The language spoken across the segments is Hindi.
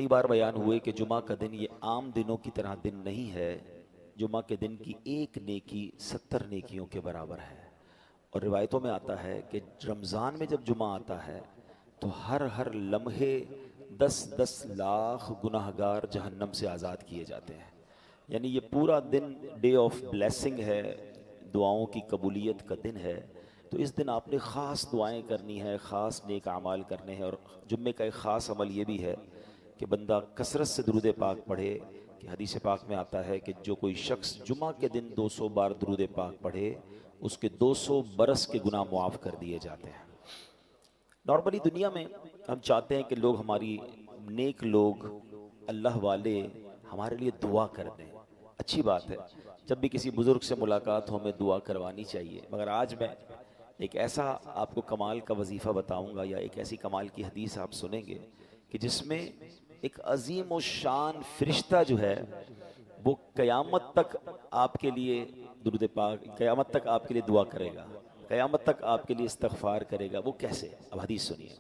बार बयान हुए कि जुमा का दिन ये आम दिनों की तरह दिन नहीं है। जुमा के दिन की एक नेकी 70 नेकियों के बराबर है। और रिवायतों में आता है कि रमज़ान में जब जुमा आता है तो हर हर लम्हे 10-10 लाख गुनाहगार जहन्नम से आज़ाद किए जाते हैं। यानी ये पूरा दिन डे ऑफ ब्लेसिंग है, दुआओं की कबूलियत का दिन है। तो इस दिन आपने ख़ास दुआएं करनी है, ख़ास नेक अमाल करने हैं। और जुम्मे का एक ख़ास अमल ये भी है कि बंदा कसरत से दुरूद पाक पढ़े। कि हदीस पाक में आता है कि जो कोई शख्स जुमा के दिन 200 बार दुरूद पाक पढ़े उसके 200 बरस के गुनाह मुआफ़ कर दिए जाते हैं। नॉर्मली दुनिया में हम चाहते हैं कि लोग हमारी नेक लोग अल्लाह वाले हमारे लिए दुआ कर दें। अच्छी बात है, जब भी किसी बुज़ुर्ग से मुलाकात हो हमें दुआ करवानी चाहिए। मगर आज मैं एक ऐसा आपको कमाल का वजीफ़ा बताऊंगा या एक ऐसी कमाल की हदीस आप सुनेंगे कि जिसमें एक अजीम व शान फरिश्ता जो है वो क़यामत तक आपके लिए दुरूद पाक, क़यामत तक आपके लिए दुआ करेगा, क़यामत तक आपके लिए इस्तग़फ़ार करेगा। वो कैसे? अब हदीस सुनिए।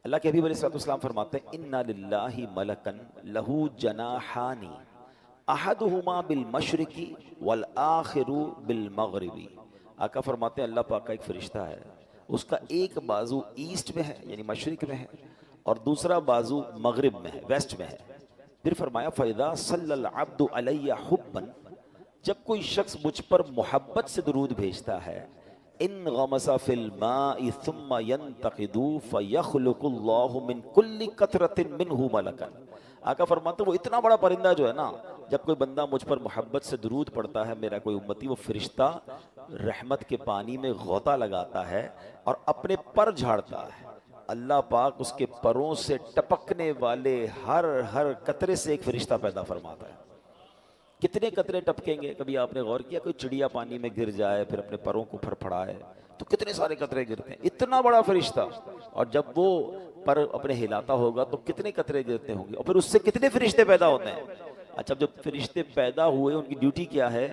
अल्लाह के हबीब अलैहिस्सलाम फरमाते हैं, इन्ना लिल्लाहि मलकन लहू जनाहानी अहदुहुमा बिल मशरिकी वल आखिरु बिल मगरिबी। आका फरमाते हैं अल्लाह पाक का एक फरिश्ता है, उसका एक बाजू ईस्ट में है यानी मशरिक में है और दूसरा बाजू मगरिब में है, वेस्ट में है। फिर फरमाया फ़इज़ा सल्लल अब्दु अलैया हुब्बन, जब कोई शख्स मुझ पर मोहब्बत से दुरूद भेजता है, इन गमसा फिल माइ सुम्मा यंतक़िदु फ़यख़्लुक़ुल्लाहु मिन कुल्लि क़तरतिन मिन्हु मलकन। आका फरमाते वो इतना बड़ा परिंदा जो है ना, जब कोई बंदा मुझ पर मोहब्बत से दुरूद पढ़ता है, मेरा कोई उम्मती, वो फरिश्ता रहमत के पानी में गोता लगाता है और अपने पर झाड़ता है। अल्लाह पाक उसके परों से टपकने वाले हर हर कतरे से एक फरिश्ता पैदा फरमाता है। कितने कतरे टपकेंगे? कभी आपने गौर किया? कोई चिड़िया पानी में गिर जाए फिर अपने परों को फड़फड़ाए तो कितने सारे कतरे गिरते हैं। इतना बड़ा फरिश्ता, और जब वो पर अपने हिलाता होगा तो कितने कतरे गिरते होंगे, और फिर उससे कितने फरिश्ते पैदा होते हैं। अच्छा, जब फरिश्ते पैदा हुए उनकी ड्यूटी क्या है?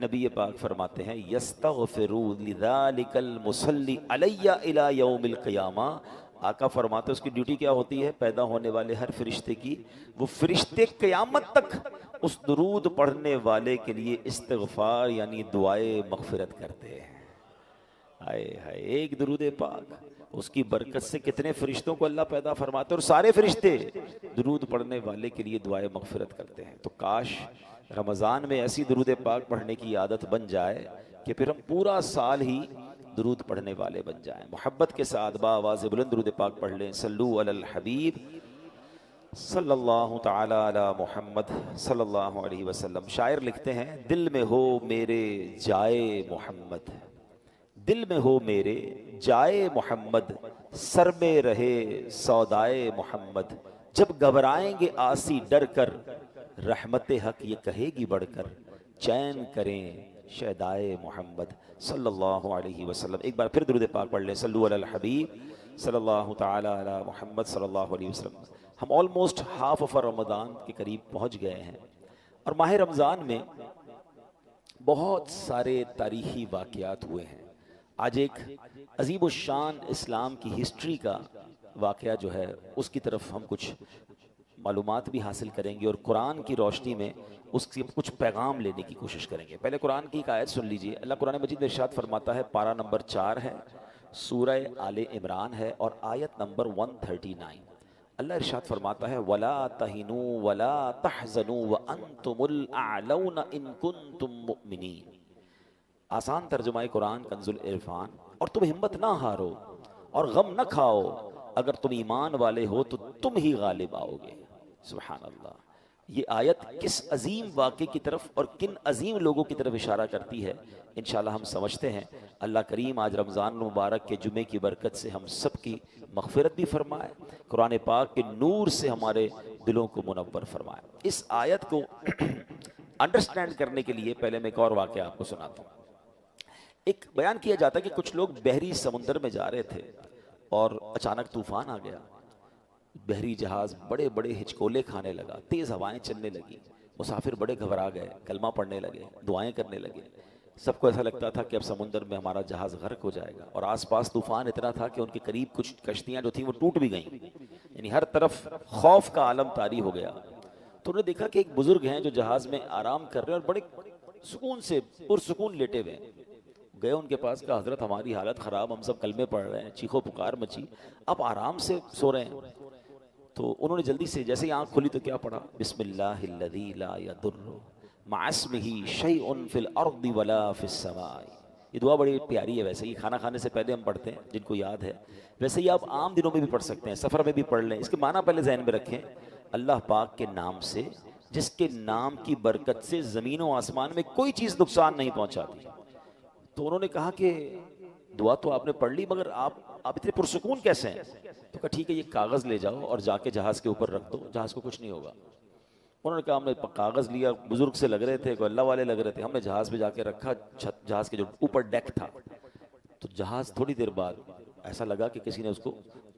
नबी पाक फरमाते हैं यस्तग़फिरू लिज़ालिकल मुसल्ली अलैया इला यौमिल क़ियामा। आका फरमाते उसकी ड्यूटी क्या होती है? पैदा होने वाले हर फरिश्ते की, वो फरिश्ते क़यामत तक उस दुरूद पढ़ने वाले के लिए इस्तिग़फ़ार यानी दुआए मग़फ़िरत करते हैं। हाय हाय, एक दुरूद पाक, उसकी बरकत से कितने फरिश्तों को अल्लाह पैदा फरमाते हैं, और सारे फरिश्ते दुरूद पढ़ने वाले के लिए दुआए मग़फ़िरत करते हैं। तो काश रमज़ान में ऐसी दुरूद पाक पढ़ने की आदत बन जाए कि फिर हम पूरा साल ही दुरूद पढ़ने वाले बन जाएं। मोहब्बत के साथ बाआवाज़ बुलंद दुरूद पाक पढ़ लें। सल्लू अलल हबीब सल्लल्लाहु तआला अला मुहम्मद सल्लल्लाहु अलैहि वसल्लम। शायर लिखते हैं, दिल में हो मेरे जाए मोहम्मद, दिल में हो मेरे जाए मोहम्मद, सर में रहे सौदाए मोहम्मद। जब घबराएंगे आसी डर कर, रहमत हक ये कहेगी बढ़कर, चैन करें शहदाए मोहम्मद सल्लल्लाहु अलैहि वसल्लम। एक बार फिर दुरूद पाक पढ़ लें। सल्लु अलल हबीब सल्लल्लाहु तआला अला मुहम्मद सल्लल्लाहु अलैहि वसल्लम। हम ऑलमोस्ट हाफ ऑफ रमज़ान के करीब पहुंच गए हैं और माह रमज़ान में बहुत सारे तारीख़ी वाक़यात हुए हैं। आज एक अजीब शान इस्लाम की हिस्ट्री का वाक़या जो है उसकी तरफ हम कुछ मालूमात भी हासिल करेंगे और कुरान की रोशनी में उससे कुछ पैगाम लेने की कोशिश करेंगे। पहले कुरान की एक आयत सुन लीजिए। अल्लाह कुरान मजीद में इरशाद फरमाता है, पारा नंबर 4 है, सूरह आले इमरान है और आयत नंबर 139। अल्लाह इरशाद फरमाता है, वला तहिनू वला तहज़नू व अंतुमुल अअलौना इन कुंतुम मुमिनीन। आसान तर्जुमा कुरान कंजुल इरफान। और तुम हिम्मत ना हारो और गम न खाओ, अगर तुम ईमान वाले हो तो तुम ही गालिब आओगे। सुभान अल्लाह। ये आयत किस अजीम वाक़े की तरफ और किन अजीम लोगों की तरफ इशारा करती है, इंशाअल्लाह हम समझते हैं। अल्लाह करीम आज रमज़ान मुबारक के जुमे की बरकत से हम सब की मग़फ़िरत भी फरमाए, कुरान पाक के नूर से हमारे दिलों को मुनव्वर फरमाए। इस आयत को अंडरस्टैंड करने के लिए पहले मैं एक और वाक़या आपको सुनाता हूँ। एक बयान किया जाता है कि कुछ लोग बहरी समुंदर में जा रहे थे और अचानक तूफान आ गया। बहरी जहाज़ बड़े बड़े हिचकोले खाने लगा, तेज़ हवाएं चलने लगी, मुसाफिर बड़े घबरा गए, कलमा पढ़ने लगे, दुआएं करने लगे। सबको ऐसा लगता था कि अब समुंदर में हमारा जहाज़ गर्क हो जाएगा, और आसपास तूफान इतना था कि उनके करीब कुछ कश्तियां जो थी वो टूट भी गईं, यानी हर तरफ खौफ का आलम तारी हो गया। तो उन्होंने देखा कि एक बुजुर्ग हैं जो जहाज़ में आराम कर रहे हैं और बड़े सुकून से पुरसुकून लेटे हुए हैं। गए उनके पास, कहा हजरत हमारी हालत ख़राब, हम सब कलमे पढ़ रहे हैं, चीखो पुकार मची, आप आराम से सो रहे हैं। तो उन्होंने जल्दी से जैसे ही आँख खुली तो क्या पढ़ा, बिस्मिल्लाहिल्लज़ी ला यदुर्रु मअस्मिही शैउन फिल अर्दि वला फिस समाई। ये दुआ बड़ी प्यारी है, वैसे ही खाना खाने से पहले हम पढ़ते हैं, जिनको याद है। वैसे ही आप आम दिनों में भी पढ़ सकते हैं, सफ़र में भी पढ़ लें। इसके माना पहले जहन में रखें, अल्लाह पाक के नाम से, जिसके नाम की बरकत से ज़मीन व आसमान में कोई चीज़ नुकसान नहीं पहुँचाती। तो उन्होंने कहा कि दुआ तो आपने पढ़ ली, मगर आप इतने पुरसुकून कैसे हैं? तो कहा ठीक है, ये कागज़ ले जाओ और जाके जहाज़ के ऊपर रख दो, जहाज़ को कुछ नहीं होगा। उन्होंने कहा हमने कागज़ लिया, बुजुर्ग से लग रहे थे, कोई अल्लाह वाले लग रहे थे, हमने जहाज़ पे जाके रखा, जहाज़ के जो ऊपर डेक था, तो जहाज़ थोड़ी देर बाद ऐसा लगा कि किसी ने उसको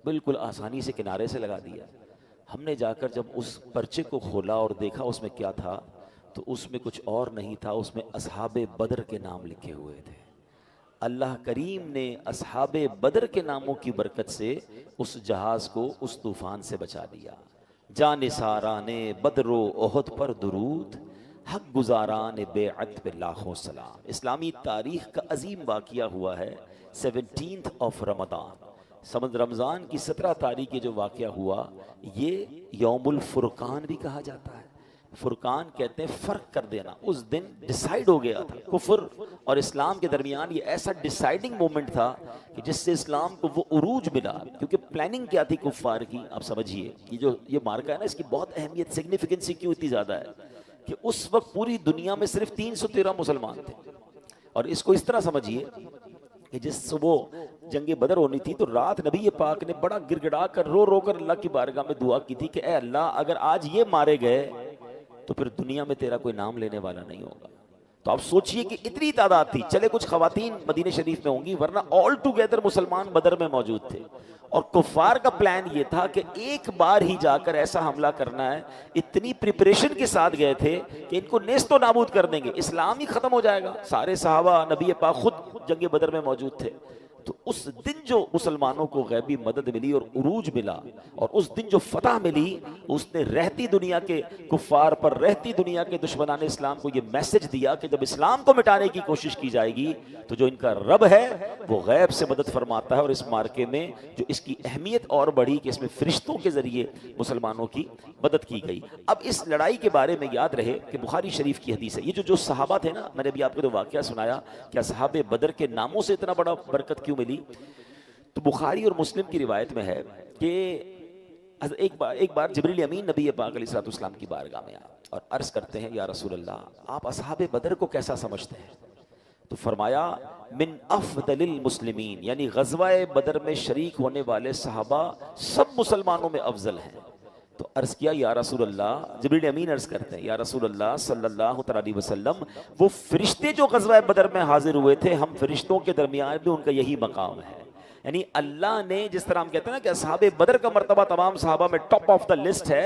बिल्कुल आसानी से किनारे से लगा दिया। हमने जाकर जब उस पर्चे को खोला और देखा उसमें क्या था, तो उसमें कुछ और नहीं था, उसमें असहाबे बदर के नाम लिखे हुए थे। अल्लाह करीम ने असहाबे बदर के नामों की बरकत से उस जहाज़ को उस तूफ़ान से बचा लिया। जाने साराने बदरो ओहद पर दुरूद, हक गुजारान बेअत पे लाखों सलाम। इस्लामी तारीख़ का अजीम वाक़िया हुआ है 17 ऑफ रमज़ान, समझ रमज़ान की 17 तारीख के जो वाक़या हुआ, ये यौमुल फुरकान भी कहा जाता है। फुरकान कहते हैं फ़र्क कर देना। उस दिन डिसाइड हो गया था कुफ्र और इस्लाम के दरमियान, ये ऐसा डिसाइडिंग मोमेंट था कि जिससे इस्लाम को वो उरूज मिला। क्योंकि प्लानिंग क्या थी कुफ्फार की, आप समझिए, ये मार्का है ना, इसकी बहुत अहमियत, सिग्निफिकेंसी क्यों इतनी ज़्यादा है कि उस वक्त पूरी दुनिया में सिर्फ 313 मुसलमान थे। और इसको इस तरह समझिए कि जिस सुबह जंग बदर होनी थी, तो रात नबी पाक ने बड़ा गिड़गिड़ा कर रो रो कर अल्लाह की बारगाह में दुआ की थी कि ए अल्लाह, अगर आज ये मारे गए तो फिर दुनिया में तेरा कोई नाम लेने वाला नहीं होगा। तो आप सोचिए कि इतनी तादाद थी। चले कुछ खवातीन मदीने शरीफ में होंगी, वरना ऑल टुगेदर मुसलमान बदर में मौजूद थे। और कुफार का प्लान ये था कि एक बार ही जाकर ऐसा हमला करना है, इतनी प्रिपरेशन के साथ गए थे कि इनको नेस्तो नाबूद कर देंगे, इस्लाम ही खत्म हो जाएगा। सारे सहाबा नबी पाक खुद जंग बदर में मौजूद थे। तो उस दिन जो मुसलमानों को गैबी मदद मिली और उरूज मिला, और उस दिन जो फतह मिली, उसने रहती दुनिया के कुफ्फार पर, रहती दुनिया के दुश्मनान इस्लाम को ये मैसेज दिया कि जब इस्लाम को मिटाने की कोशिश की जाएगी तो जो इनका रब है वो गैब से मदद फरमाता है। और इस मार्के में जो इसकी अहमियत और बढ़ी कि इसमें फरिश्तों के जरिए मुसलमानों की मदद की गई। अब इस लड़ाई के बारे में याद रहे कि बुखारी शरीफ की हदीस है, ये जो सहाबा थे ना, मैंने भी आपको तो वाकया सुनाया कि असहाबे बदर के नामों से इतना बड़ा बरकत क्यों मिली। तो बुखारी और मुस्लिम की रिवायत में है कि एक बार जिब्रील अमीन नबी पाक अलैहिस्सलाम की बारगाह में आए और अर्ज करते हैं, या रसूल अल्लाह, आप असहाबे बदर को कैसा समझते हैं? तो फरमाया, मिन अफदलिल मुस्लिमीन, यानी गज़वाए बदर में शरीक होने वाले सहाबा सब मुसलमानों में अफजल हैं। तो अर्ज किया, या रसूल अल्लाह, जिब्रील अमीन अर्ज करते हैं, या रसूल अल्लाह सल्लल्लाहु अलैहि वसल्लम, वो फरिश्ते जो ग़ज़वा बदर में हाजिर हुए थे, हम फरिश्तों के दरमियान भी उनका यही मकाम है। यानी अल्लाह ने, जिस तरह हम कहते हैं ना कि असहाबे बदर का मर्तबा तमाम सहाबा में टॉप ऑफ द लिस्ट है,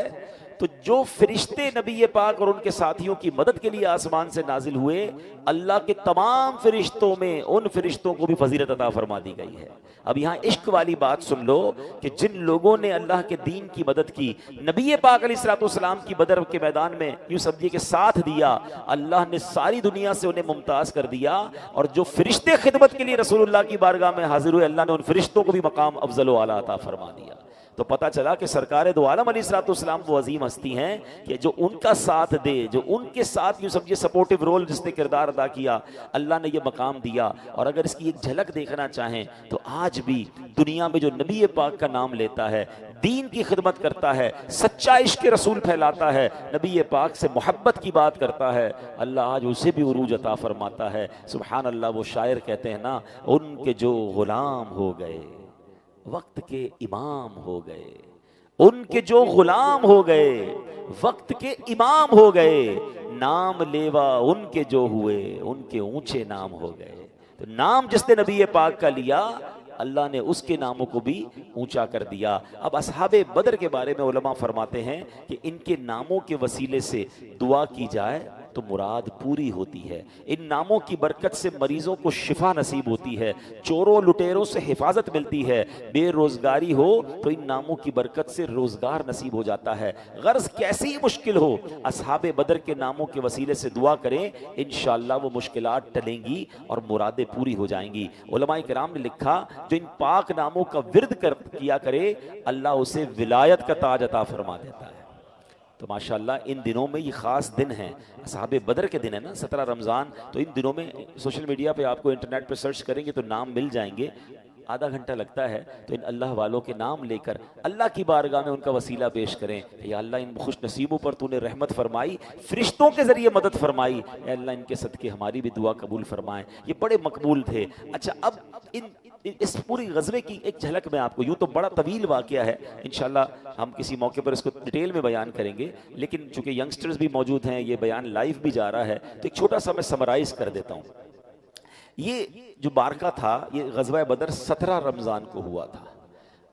तो जो फरिश्ते नबी पाक और उनके साथियों की मदद के लिए आसमान से नाजिल हुए, अल्लाह के तमाम फरिश्तों में उन फरिश्तों को भी फजीलत अता फरमा दी गई है। अब यहाँ इश्क वाली बात सुन लो कि जिन लोगों ने अल्लाह के दीन की मदद की, नबी पाक अलैहिस्सलाम की बदर के मैदान में यूं समझिए कि साथ दिया, अल्लाह ने सारी दुनिया से उन्हें मुमताज कर दिया। और जो फरिश्ते खिदमत के लिए रसूलुल्लाह की बारगाह में हाजिर हुए, अल्लाह ने उन फरिश्तों को भी मकाम अफजल व आला अता फरमा दिया। तो पता चला कि सरकार दो आलम अलैहिस्सलाम वो अजीम हस्ती हैं कि जो उनका साथ दे, जो उनके साथ यूं समझिए सपोर्टिव रोल जिसने किरदार अदा किया, अल्लाह ने ये मकाम दिया। और अगर इसकी एक झलक देखना चाहें तो आज भी दुनिया में जो नबी पाक का नाम लेता है, दीन की खिदमत करता है, सच्चा इश्क रसूल फैलाता है, नबी पाक से मोहब्बत की बात करता है, अल्लाह आज उसे भी उरूज अता फरमाता है। सुभान अल्लाह। वो शायर कहते हैं ना, उनके जो गुलाम हो गए वक्त के इमाम हो गए, उनके जो गुलाम हो गए वक्त के इमाम हो गए, नाम लेवा उनके जो हुए उनके ऊंचे नाम हो गए। तो नाम जिसने नबी पाक का लिया, अल्लाह ने उसके नामों को भी ऊंचा कर दिया। अब असहाबे बदर के बारे में उलमा फरमाते हैं कि इनके नामों के वसीले से दुआ की जाए तो मुराद पूरी होती है। इन नामों की बरकत से मरीजों को शिफा नसीब होती है, चोरों लुटेरों से हिफाजत मिलती है, बेरोजगारी हो तो इन नामों की बरकत से रोजगार नसीब हो जाता है। गर्ज कैसी ही मुश्किल हो, असहाबे बदर के नामों के वसीले से दुआ करें, इंशाअल्लाह वो मुश्किलात टलेंगी और मुरादें पूरी हो जाएंगी। उलमाए किराम ने लिखा, जो इन पाक नामों का विर्द किया करे, अल्लाह उसे विलायत का ताज अता फरमा देता है। तो माशाअल्लाह इन दिनों में ये ख़ास दिन है, असहाबे बदर के दिन है ना, 17 रमज़ान। तो इन दिनों में सोशल मीडिया पे आपको इंटरनेट पे सर्च करेंगे तो नाम मिल जाएंगे, आधा घंटा लगता है। तो इन अल्लाह वालों के नाम लेकर अल्लाह की बारगाह में उनका वसीला पेश करें, या अल्लाह इन खुश नसीबों पर तूने रहमत फरमाई, फरिश्तों के ज़रिए मदद फरमाई, या अल्लाह इनके सदके हमारी भी दुआ कबूल फरमाएं। ये बड़े मकबूल थे। अच्छा, अब इस पूरी गज़वे की एक झलक में आपको, यूँ तो बड़ा तवील वाक़या है, इंशाल्लाह हम किसी मौके पर इसको डिटेल में बयान करेंगे, लेकिन चूँकि यंगस्टर्स भी मौजूद हैं, ये बयान लाइव भी जा रहा है, तो एक छोटा सा मैं समराइज़ कर देता हूँ। ये जो बारका था, ये ग़ज़वा बदर 17 रमज़ान को हुआ था।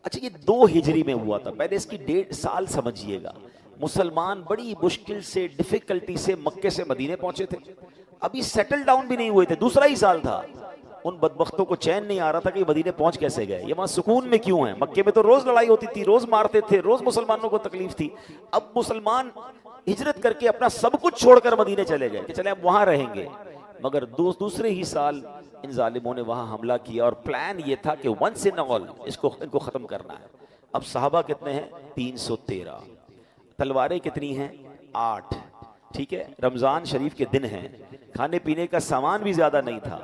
अच्छा, ये 2 हिजरी में हुआ था। पहले इसकी डेट साल समझिएगा। मुसलमान बड़ी मुश्किल से, डिफ़िकल्टी से मक्के से मदीने पहुंचे थे, अभी सेटल डाउन भी नहीं हुए थे, दूसरा ही साल था। उन बदबख्तों को चैन नहीं आ रहा था कि मदीने पहुंच कैसे गए, ये वहां सुकून में क्यों हैं। मक्के में तो रोज लड़ाई होती थी, रोज मारते थे, रोज मुसलमानों को तकलीफ थी। अब मुसलमान हिजरत करके अपना सब कुछ छोड़कर मदीने चले गए कि चले अब वहां रहेंगे, मगर दूसरे ही साल इन जालिमों ने वहां हमला किया और प्लान ये था कि वंस इन ऑल इनको खत्म करना है। अब सहाबा कितने हैं? 313। तलवारें कितनी हैं? 8। ठीक है, रमजान शरीफ के दिन हैं, खाने पीने का सामान भी ज्यादा नहीं था,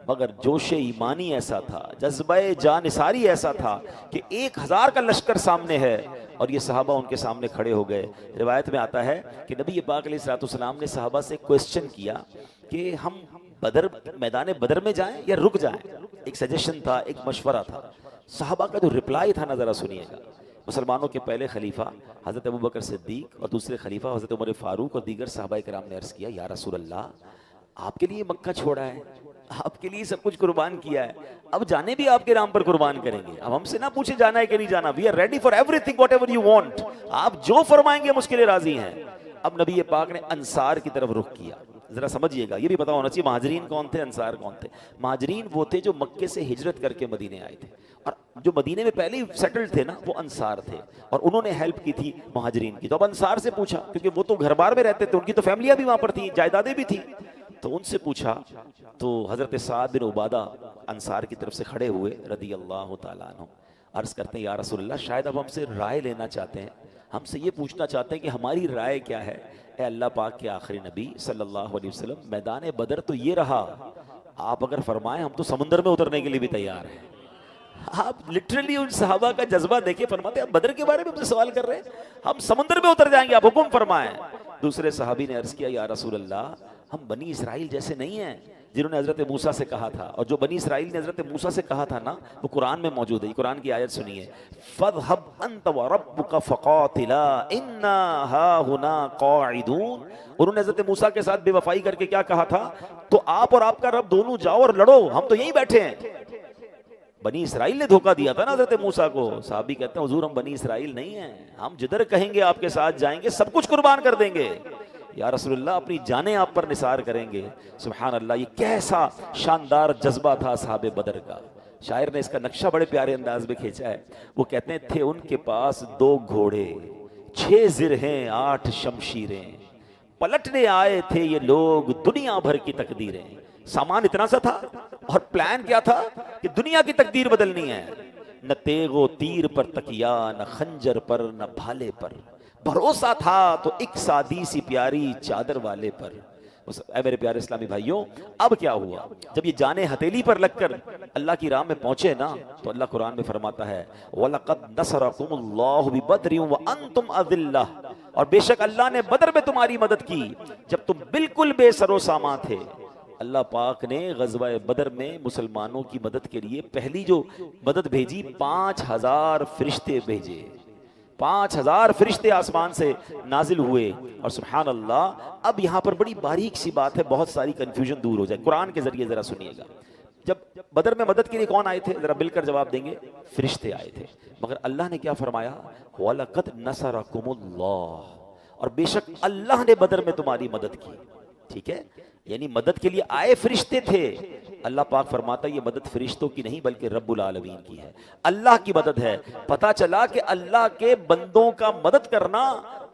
मगर जोश ईमानी ऐसा था, जज्बे जानिसारी ऐसा था कि 1000 का लश्कर सामने है और ये सहाबा उनके सामने खड़े हो गए। रिवायत में आता है कि नबी पाक अलैहिस्सलाम ने सहाबा से क्वेश्चन किया कि हम मैदान बदर में जाएं या रुक जाएं। एक सजेशन था, एक मशवरा था। सहाबा का जो रिप्लाई था ना, जरा सुनिएगा। मुसलमानों के पहले खलीफा हज़रत अबू बकर सिद्दीक और दूसरे खलीफा हज़रत उमर फारूक और दीगर सहाबाए किराम ने अर्ज़ किया, या रसूल अल्लाह, आपके लिए मक्का छोड़ा है, आपके लिए सब कुछ कुर्बान किया है, अब जाने भी आपके नाम पर कुर्बान करेंगे। अब हमसे ना पूछे जाना है कि नहीं जाना, we are ready for everything whatever you want, आप जो फरमाएंगे हम उसके लिए राजी हैं। अब नबी पाक ने अंसार की तरफ रुख किया। जरा समझिएगा, ये भी पता होना चाहिए महाजरीन कौन थे, अंसार कौन थे। महाजरीन वो थे जो मक्के से हिजरत करके मदीने आए थे, और जो मदीने में पहले ही सेटल्ड थे ना, वो अंसार थे, और उन्होंने हेल्प की थी महाजरीन की। तो अब अंसार से पूछा, क्योंकि वो तो घर बार में रहते थे, उनकी तो फैमिलियां भी वहां पर थी, जायदादें भी थी, तो उनसे पूछा। तो हजरत साद बिन उबादा अंसार की तरफ से खड़े हुए रदी अल्लाह तआला अन्हु, अर्ज करते हैं, या रसूलल्लाह, शायद अब हमसे राय लेना चाहते हैं, हमसे ये पूछना चाहते हैं कि हमारी राय क्या है। ए अल्लाह पाक के आखिरी नबी सल्लल्लाहु अलैहि वसल्लम, मैदान बदर तो ये रहा, आप अगर फरमाएं हम तो समुद्र में उतरने के लिए भी तैयार हैं। आप लिटरली उन सहाबा का जज्बा देखिए, फरमाते हैं आप बदर के बारे में हमसे सवाल कर रहे हैं, हम समुद्र में उतर जाएंगे, आप हुक्म फरमाएं। दूसरे सहाबी ने अर्ज किया, या रसूल अल्लाह, हम बनी इसराइल जैसे नहीं हैं जिन्होंने हजरत मूसा से कहा था, और जो बनी इसराइल ने हजरत मूसा से कहा था ना, वो कुरान में मौजूद है। कुरान की आयत सुनिए, फज़हब अंत व रब्बुका फ़क़ातिला इन्ना हाहुना क़ाइदून। उन्होंने हजरत मूसा के साथ बेवफाई करके क्या कहा था, तो आप और आपका रब दोनों जाओ और लड़ो, हम तो यहीं बैठे हैं। बनी इसराइल ने धोखा दिया था ना हजरत मूसा को। साहबी कहते हैं, हुजूर हम बनी इसराइल नहीं हैं, हम जिधर कहेंगे आपके साथ जाएंगे, सब कुछ कुर्बान कर देंगे। या रसूलुल्लाह, अपनी जानें आप पर निसार करेंगे। सुभान अल्लाह, ये कैसा शानदार जज्बा था साहबे बदर का। शायर ने इसका नक्शा बड़े प्यारे अंदाज में खींचा है। वो कहते हैं, थे उनके पास 2 घोड़े, 6 जिरहें, 8 शमशीरें, पलटने आए थे ये लोग दुनिया भर की तकदीरें। सामान इतना सा था और प्लान क्या था कि दुनिया की तकदीर बदलनी है। न तेगो तीर पर तकिया, न खंजर पर, न भाले पर, भरोसा था तो एक सादी सी प्यारी चादर वाले पर। मेरे प्यारे इस्लामी भाइयों, अब क्या हुआ, जब ये जाने हथेली पर लगकर अल्लाह की राह में पहुंचे ना, तो अल्लाह कुरान में फरमाता है, वलक़द नसरकुमुल्लाहु बिबद्रिन व अंतुम अज़िल्ला, और बेशक अल्लाह ने बदर में तुम्हारी मदद की जब तुम बिल्कुल बेसरो सामा थे। अल्लाह पाक ने ग़ज़वा बदर में मुसलमानों की मदद के लिए पहली जो मदद भेजी, 5000 फरिश्ते भेजे। 5000 फरिश्ते आसमान से नाजिल हुए। और सुभान अल्लाह, अब यहाँ पर बड़ी बारीक सी बात है, बहुत सारी कंफ्यूजन दूर हो जाए, कुरान के जरिए जरा सुनिएगा। जब बदर में मदद के लिए कौन आए थे, जरा मिलकर जवाब देंगे, फरिश्ते आए थे। मगर अल्लाह ने क्या फरमाया, वलक़द नसरकुमुल्लाह, और बेशक अल्लाह ने बदर में तुम्हारी मदद की। ठीक है, यानी मदद के लिए आए फरिश्ते थे। अल्लाह पाक फरमाता है ये मदद फरिश्तों की नहीं बल्कि रब्बुल आलमीन की है, अल्लाह की मदद है। पता चला कि अल्लाह के बंदों का मदद करना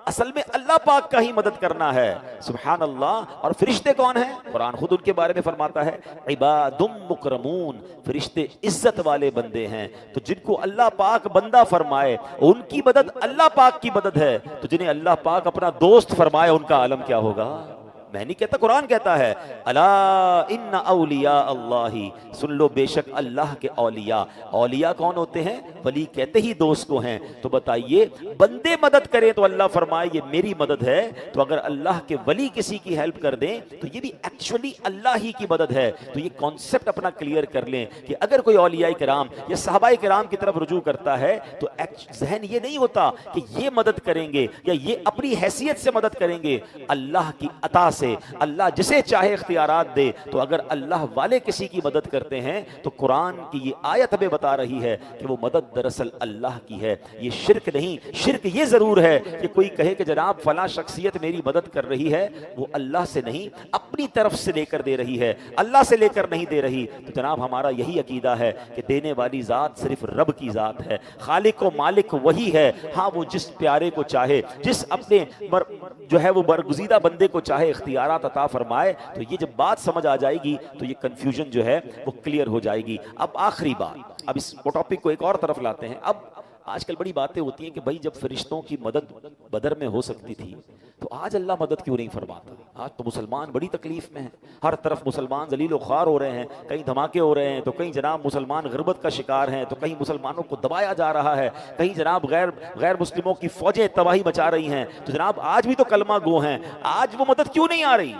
असल में अल्लाह पाक का ही मदद करना है। सुभान अल्लाह। और फरिश्ते कौन हैं? कुरान खुद उनके बारे में फरमाता है इबादुम मुकरमून, फरिश्ते इज्जत वाले बंदे हैं। तो जिनको अल्लाह पाक बंदा फरमाए उनकी मदद अल्लाह पाक की मदद है, तो जिन्हें अल्लाह पाक अपना दोस्त फरमाए उनका आलम क्या होगा? मैं नहीं कहता, कुरान कहता है अला इन्ना औलिया अल्लाही, सुन लो बेशक अल्लाह के औलिया। औलिया कौन होते हैं? वली कहते ही दोस्त को हैं। तो बताइए बंदे मदद करें तो अल्लाह फरमाए ये मेरी मदद है, तो अगर अल्लाह के वली किसी की हेल्प कर दें तो ये भी एक्चुअली अल्लाह ही की मदद है। तो ये कॉन्सेप्ट अपना क्लियर कर लें कि अगर कोई औलिया किराम या सहाबाए किराम की तरफ रुजू करता है तो जहन ये नहीं होता कि ये मदद करेंगे या ये अपनी हैसियत से मदद करेंगे, अल्लाह की अता से। अल्लाह जिसे चाहे इख्तियारात दे। तो अगर अल्लाह वाले किसी की मदद करते हैं तो कुरान की ये आयत हमें बता रही है कि वो मदद दरअसल अल्लाह की है, ये शिर्क नहीं। शिर्क ये जरूर है कि कोई कहे कि जनाब फला शख्सियत मेरी मदद कर रही है, वो अल्लाह से नहीं अपनी तरफ से लेकर दे रही है, अल्लाह से लेकर नहीं दे रही। तो जनाब हमारा यही अकीदा है कि देने वाली जात सिर्फ रब की जात है, खालिक व मालिक वही है। हाँ, वो जिस प्यारे को चाहे, जिस अपने जो है वो बरगुज़ीदा बंदे को चाहे इख्तियारात अता फरमाए। तो ये जब बात समझ आ जाएगी तो ये कंफ्यूजन जो है वो क्लियर हो जाएगी। अब आखिरी बात, अब इस टॉपिक को एक और तरफ लाते हैं। अब आजकल बड़ी बातें होती हैं कि भाई जब फरिश्तों की मदद बदर में हो सकती थी तो आज अल्लाह मदद क्यों नहीं फरमाता? आज तो मुसलमान बड़ी तकलीफ में हैं, हर तरफ मुसलमान जलील ख्वार हो रहे हैं, कहीं धमाके हो रहे हैं तो कहीं जनाब मुसलमान गुर्बत का शिकार हैं, तो कहीं मुसलमानों को दबाया जा रहा है, कहीं जनाब गैर मुस्लिमों की फौजें तबाही मचा रही हैं। तो जनाब आज भी तो कलमा गो हैं, आज वो मदद क्यों नहीं आ रही?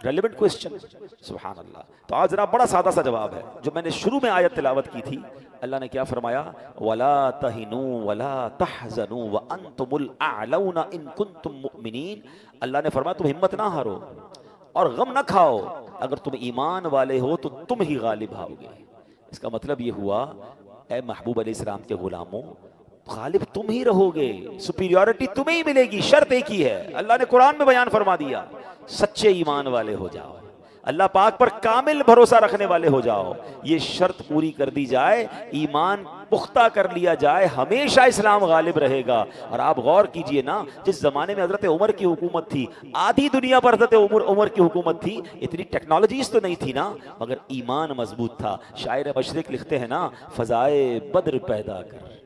रेलिवेंट क्वेश्चन, सुभान अल्लाह। तो आज जनाब बड़ा सादा सा जवाब है जो मैंने शुरू में आयत तिलावत की थी। अल्लाह ने क्या फरमाया? वला तहिनू वला तहजनू व अंतुमुल अअलौना इन कुंतुम मुमिनीन। अल्लाह ने फरमाया तुम हिम्मत ना हारो और गम ना खाओ, अगर तुम ईमान वाले हो तो तुम ही गालिब आओगे। इसका मतलब ये हुआ ए महबूब अलैहिस्सलाम के गुलामों, गालिब तुम ही रहोगे, सुपीरियरिटी तुम्हें ही मिलेगी। शर्त एक ही है, अल्लाह ने कुरान में बयान फरमा दिया, सच्चे ईमान वाले हो जाओ, अल्लाह पाक पर कामिल भरोसा रखने वाले हो जाओ। ये शर्त पूरी कर दी जाए, ईमान पुख्ता कर लिया जाए, हमेशा इस्लाम गालिब रहेगा। और आप गौर कीजिए ना, जिस जमाने में हजरत उमर की हुकूमत थी, आधी दुनिया पर हजरत उमर की हुकूमत थी, इतनी टेक्नोलॉजीज तो नहीं थी ना, मगर ईमान मजबूत था। शायर मशरिक लिखते हैं ना, फजाए बद्र पैदा कर,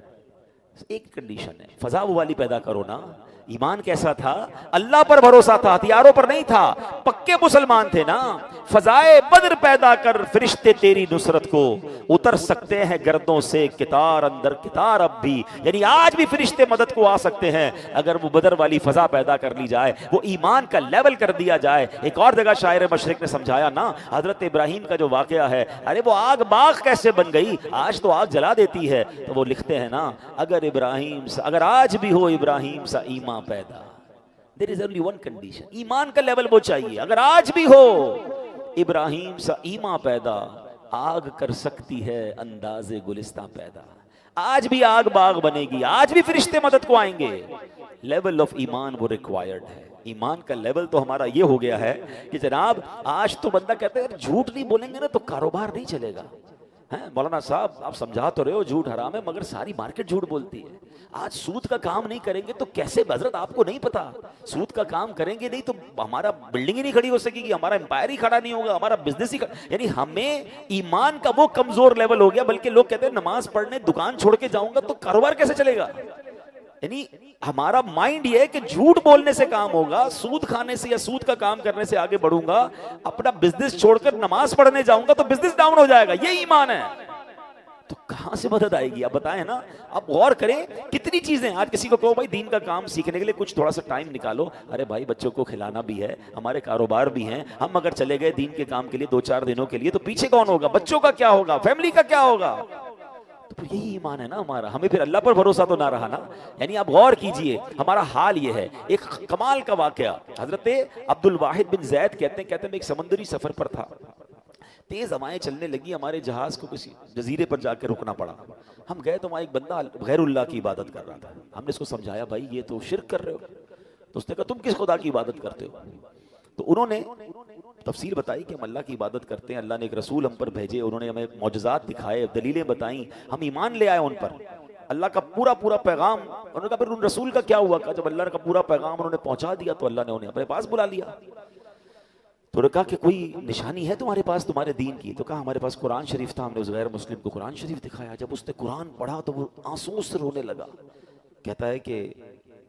एक कंडीशन है, फजा वो वाली पैदा करो ना। ईमान कैसा था? अल्लाह पर भरोसा था, हथियारों पर नहीं था, पक्के मुसलमान थे ना। फजाए बद्र पैदा कर, फरिश्ते तेरी नुसरत को उतर सकते हैं गर्दों से कितार अंदर कितार अब भी। यानी आज भी फरिश्ते मदद को आ सकते हैं अगर वो बदर वाली फजा पैदा कर ली जाए, वो ईमान का लेवल कर दिया जाए। एक और जगह शायर मशरिक ने समझाया ना, हजरत इब्राहिम का जो वाकया है, अरे वो आग बाग कैसे बन गई, आज तो आग जला देती है। तो वो लिखते हैं ना, अगर आज भी हो इब्राहिम सा ईमान पैदा, there is only one condition, ईमान का लेवल वो चाहिए। अगर आज भी हो इब्राहिम सा ईमान पैदा, आग कर सकती है अंदाजे गुलिस्तां पैदा। आज भी आग बाग बनेगी, आज भी फरिश्ते मदद को आएंगे। लेवल ऑफ ईमान वो रिक्वायर्ड है। ईमान का लेवल तो हमारा ये हो गया है कि जनाब आज तो बंदा कहता है झूठ नहीं बोलेंगे ना तो कारोबार नहीं चलेगा। मौलाना साहब आप समझा तो रहे हो झूठ हराम है, मगर सारी मार्केट झूठ बोलती है। आज सूद का काम नहीं करेंगे तो कैसे? हजरत आपको नहीं पता, सूद का काम करेंगे नहीं तो हमारा बिल्डिंग ही नहीं खड़ी हो सकेगी, हमारा एम्पायर ही खड़ा नहीं होगा, हमारा बिजनेस ही यानी हमें ईमान का वो कमजोर लेवल हो गया। बल्कि लोग कहते हैं नमाज पढ़ने दुकान छोड़ के जाऊंगा तो कारोबार कैसे चलेगा। यानी हमारा माइंड ये है कि झूठ बोलने से काम होगा, सूद खाने से या सूद का काम करने से आगे बढ़ूंगा, अपना बिजनेस छोड़कर नमाज पढ़ने जाऊंगा तो बिजनेस डाउन हो जाएगा। ये ईमान है। तो कहां से मदद आएगी? आप बताएं ना। आप गौर करें कितनी चीजें, आज किसी को कहो भाई दीन का काम सीखने के लिए कुछ थोड़ा सा टाइम निकालो, अरे भाई बच्चों को खिलाना भी है, हमारे कारोबार भी हैं, हम अगर चले गए दीन के काम के लिए 2-4 दिनों के लिए तो पीछे कौन होगा? बच्चों का क्या होगा? फैमिली का क्या होगा? तो फिर यही ईमान है ना हमारा। हमें फिर अल्लाह पर भरोसा तो ना रहा ना। यानी आप गौर कीजिए, हमारा हाल ये है। एक कमाल का वाकया, हजरत अब्दुल वाहिद बिन जैद कहते हैं मैं एक समुद्री सफर पर था, तेज हवाएं चलने लगी, हमारे जहाज को किसी जजीरे पर जाकर रुकना पड़ा। हम गए तो वहां एक बंदा गैरुल्लाह की इबादत कर रहा था। हमने इसको समझाया भाई ये तो शिर्क कर रहे हो। तो उसने कहा तुम किस खुदा की इबादत करते हो? तो उन्होंने तफसील बताई कि हम अल्लाह की इबादत करते हैं, अल्लाह ने एक रसूल हम पर भेजे, उन्होंने हमें मौजज़ात दिखाए, दलीलें बताई, हम ईमान ले आए उन पर। अल्लाह का पूरा पूरा पैगाम, उन्होंने कहा फिर उन रसूल का क्या हुआ? जब अल्लाह का पूरा पैगाम उन्होंने पहुंचा दिया तो अल्लाह ने उन्हें अपने पास बुला लिया। तो उन्होंने कहा कि कोई निशानी है तुम्हारे पास तुम्हारे दीन की? तो कहा हमारे पास कुरान शरीफ था, हमने उस गैर मुस्लिम को कुरान शरीफ दिखाया। जब उसने कुरान पढ़ा तो वो आंसुओं से रोने लगा। कहता है कि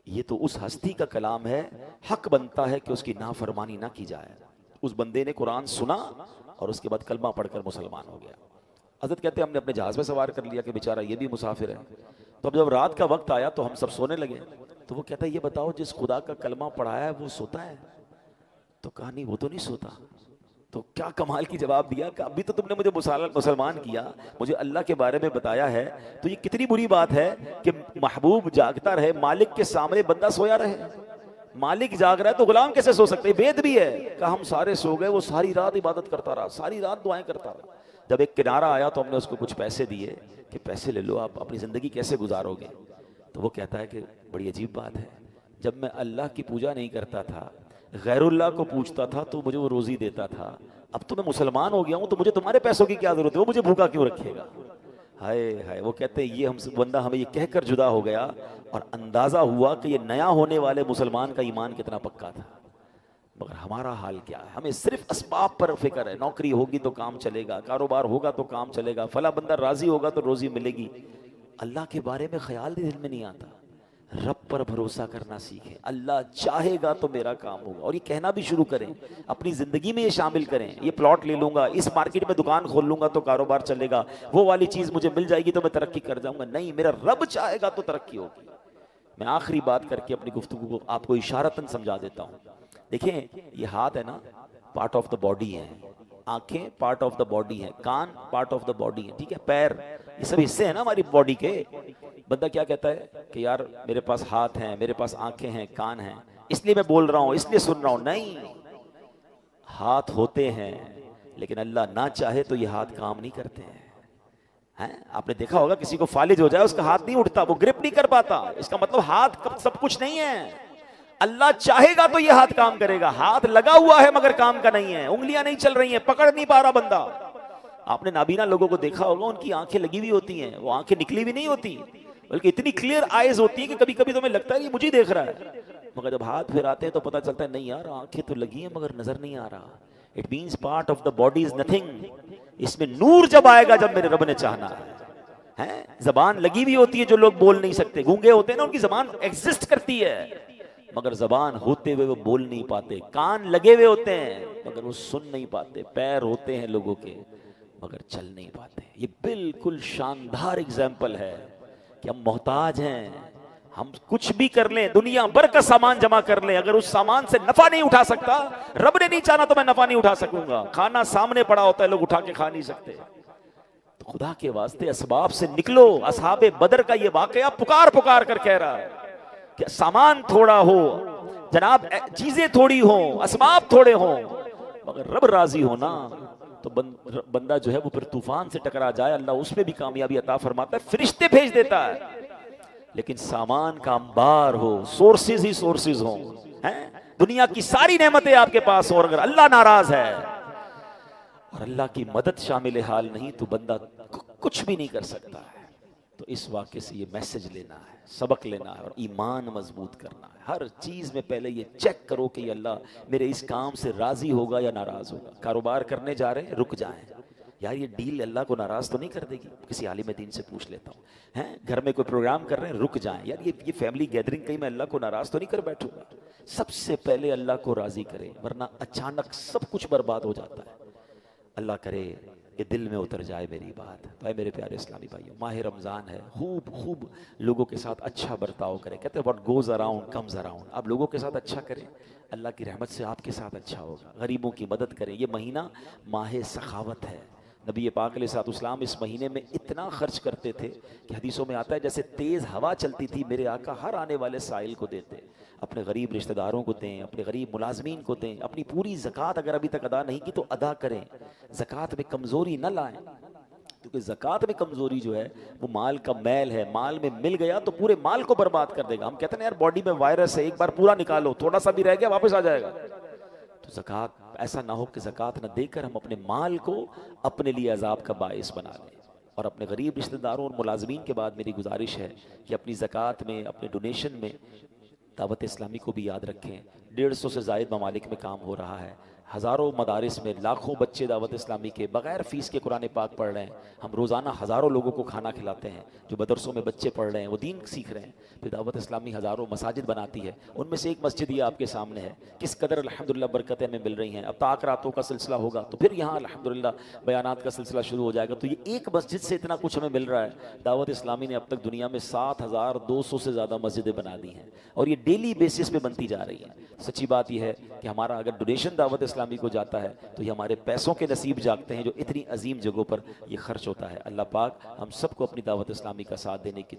ये तो उस हस्ती का कलाम है, हक बनता है कि उसकी नाफरमानी ना की जाए। उस बंदे ने कुरान सुना और उसके बाद कलमा पढ़कर मुसलमान हो गया। हज़रत कहते हैं हमने अपने जहाज़ में सवार कर लिया कि बेचारा ये भी मुसाफिर है। तो अब जब रात का वक्त आया तो हम सब सोने लगे। तो वो कहता है ये बताओ जिस खुदा का कलमा पढ़ाया है वो सोता है? तो कहा नहीं वो तो नहीं सोता। तो क्या कमाल की जवाब दिया कि अभी तो तुमने मुझे मुसलमान किया, मुझे अल्लाह के बारे में बताया है, तो ये कितनी बुरी बात है कि महबूब जागता रहे, मालिक के सामने बंदा सोया रहे। मालिक जाग रहा है तो गुलाम कैसे सो सकते? वेद भी है कि हम सारे सो गए, वो सारी रात इबादत करता रहा, सारी रात दुआएं करता रहा। जब एक किनारा आया तो हमने उसको कुछ पैसे दिए कि पैसे ले लो, आप अपनी ज़िंदगी कैसे गुजारोगे? तो वो कहता है कि बड़ी अजीब बात है, जब मैं अल्लाह की पूजा नहीं करता था, गैरुल्लाह को पूछता था तो मुझे वो रोज़ी देता था, अब तो मैं मुसलमान हो गया हूँ तो मुझे तुम्हारे पैसों की क्या ज़रूरत है? वो मुझे भूखा क्यों रखेगा? हाय हाय। वो कहते हैं ये हम बंदा हमें ये कहकर जुदा हो गया और अंदाज़ा हुआ कि ये नया होने वाले मुसलमान का ईमान कितना पक्का था। मगर हमारा हाल क्या है? हमें सिर्फ असबाब पर फिक्र है। नौकरी होगी तो काम चलेगा, कारोबार होगा तो काम चलेगा, फला बंदा राजी होगा तो रोजी मिलेगी। अल्लाह के बारे में ख्याल भी दिल में नहीं आता। रब पर भरोसा करना सीखें। अल्लाह चाहेगा तो मेरा काम होगा, और ये कहना भी शुरू करें, अपनी ज़िंदगी में ये शामिल करें। ये प्लॉट ले लूँगा, इस मार्केट में दुकान खोल लूँगा तो कारोबार चलेगा, वो वाली चीज़ मुझे मिल जाएगी तो मैं तरक्की कर जाऊँगा। नहीं, मेरा रब चाहेगा तो तरक्की होगी। मैं आखिरी बात करके अपनी गुफ्तगू को आपको इशारतन समझा देता हूँ। देखिए ये हाथ है ना, पार्ट ऑफ द बॉडी है, आंखें पार्ट ऑफ द बॉडी है, कान पार्ट ऑफ द बॉडी है, ठीक है, पैर, ये सब हिस्से हैं ना हमारी बॉडी के। बंदा क्या कहता है कि यार मेरे पास हाथ हैं, मेरे पास आंखें हैं, कान हैं, इसलिए मैं बोल रहा हूँ, इसलिए सुन रहा हूँ। नहीं, हाथ होते हैं लेकिन अल्लाह ना चाहे तो ये हाथ काम नहीं करते हैं। आपने देखा होगा किसी को फालिज हो जाए उसका हाथ नहीं उठता, वो ग्रिप नहीं कर पाता। इसका मतलब हाथ सब कुछ नहीं है। अल्लाह चाहेगा तो ये हाथ काम करेगा। हाथ लगा हुआ है मगर काम का नहीं है, उंगलियां नहीं चल रही हैं, पकड़ नहीं पा रहा बंदा। आपने नाबीना लोगों को देखा होगा, उनकी आंखें लगी हुई होती हैं, वो आंखें निकली भी नहीं होती, बल्कि इतनी क्लियर आईज होती है कि कभी कभी तुम्हें लगता है कि मुझे देख रहा है, मगर जब हाथ फिराते हैं तो पता चलता है नहीं यार आंखें तो लगी हैं मगर नजर नहीं आ रहा। It means part of the body is nothing. इसमें नूर जब आएगा जब मेरे रब ने चाहना है। जबान लगी हुई होती है, जो लोग बोल नहीं सकते, गूंगे होते हैं ना, उनकी जबान एग्जिस्ट करती है मगर जबान होते हुए वो बोल नहीं पाते। कान लगे हुए होते हैं मगर वो सुन नहीं पाते। पैर होते हैं लोगों के मगर चल नहीं पाते। ये बिल्कुल शानदार एग्जाम्पल है कि हम मोहताज हैं। हम कुछ भी कर लें, दुनिया भर का सामान जमा कर लें, अगर उस सामान से नफा नहीं उठा सकता, रब ने नहीं चाहा तो मैं नफा नहीं उठा सकूंगा। खाना सामने पड़ा होता है, लोग उठा के खा नहीं सकते। तो खुदा के वास्ते असबाब से निकलो। असहाबे बदर का ये वाकया पुकार पुकार कर कह रहा है कि सामान थोड़ा हो जनाब, चीजें थोड़ी हो, असबाब थोड़े हो, मगर रब राजी हो ना तो बंदा जो है वो फिर तूफान से टकरा जाए, अल्लाह उसमें भी कामयाबी अता फरमाता है, फरिश्ते भेज देता है। लेकिन सामान का अंबार हो, सोर्सेज ही सोर्सेज हो, हैं, दुनिया की सारी नेमतें आपके पास हो, और अगर अल्लाह नाराज है और अल्लाह की मदद शामिल हाल नहीं तो बंदा कुछ भी नहीं कर सकता है। तो इस वाक़े से ये मैसेज लेना है, सबक लेना है और ईमान मजबूत करना है। हर चीज़ में पहले ये चेक करो कि अल्लाह मेरे इस काम से राज़ी होगा या नाराज़ होगा। कारोबार करने जा रहे हैं, रुक जाएं, यार ये डील अल्लाह को नाराज़ तो नहीं कर देगी। किसी आलिम दीन से पूछ लेता हूँ, हैं, घर में कोई प्रोग्राम कर रहे हैं, रुक जाएं, यार ये फैमिली गैदरिंग कहीं मैं अल्लाह को नाराज़ तो नहीं कर बैठूंगा। सबसे पहले अल्लाह को राज़ी करें, वरना अचानक सब कुछ बर्बाद हो जाता है। अल्लाह करे ये दिल में उतर जाए मेरी बात। तो मेरे प्यारे इस्लामी भाइयों, माह रमज़ान है, खूब खूब लोगों के साथ अच्छा बर्ताव करें। कहते हैं what goes around comes around. आप लोगों के साथ अच्छा करें, अल्लाह की रहमत से आपके साथ अच्छा होगा। गरीबों की मदद करें। ये महीना माह सखावत है। नबी पाक अलैहिस्सलाम इस महीने में इतना खर्च करते थे कि हदीसों में आता है जैसे तेज़ हवा चलती थी, मेरे आका हर आने वाले साइल को देते, अपने गरीब रिश्तेदारों को दें, अपने गरीब मुलाजमीन को दें, अपनी पूरी ज़कात अगर अभी तक अदा नहीं की तो अदा करें। ज़कात में कमज़ोरी न लाएं, क्योंकि ज़कात में कमज़ोरी जो है वो माल का मैल है। माल में मिल गया तो पूरे माल को बर्बाद कर देगा। हम कहते हैं यार बॉडी में वायरस है, एक बार पूरा निकालो, थोड़ा सा भी रह गया वापस आ जाएगा। तो ज़कात, ऐसा ना हो कि ज़कात न देकर हम अपने माल को अपने लिए अजाब का बाइस बना लें। और अपने गरीब रिश्तेदारों और मुलाजमीन के बाद मेरी गुजारिश है कि अपनी ज़कात में, अपने डोनेशन में दावत इस्लामी को भी याद रखें। 150 से ज़ायद ममालिक में काम हो रहा है, हज़ारों मदारिस में लाखों बच्चे दावत इस्लामी के बग़ैर फ़ीस के कुरान पाक पढ़ रहे हैं। हम रोज़ाना हज़ारों लोगों को खाना खिलाते हैं, जो मदरसों में बच्चे पढ़ रहे हैं वो दीन सीख रहे हैं। फिर दावत इस्लामी हज़ारों मसाजिद बनाती है, उनमें से एक मस्जिद ये आपके सामने है। किस कदर अल्हम्दुलिल्लाह बरकतें हमें मिल रही हैं। अब ताक रातों का सिलसिला होगा तो फिर यहाँ अल्हम्दुलिल्लाह बयानात का सिलसिला शुरू हो जाएगा। तो ये एक मस्जिद से इतना कुछ हमें मिल रहा है। दावत इस्लामी ने अब तक दुनिया में 7,200 से ज़्यादा मस्जिदें बना दी हैं और ये डेली बेसिस पे बनती जा रही हैं। सच्ची बात यह है कि हमारा अगर डोनेशन दावत इस्लामी को जाता है तो ये हमारे पैसों के नसीब जागते हैं जो इतनी अजीम जगहों पर ये खर्च होता है। अल्लाह पाक हम सबको अपनी दावत इस्लामी का साथ देने की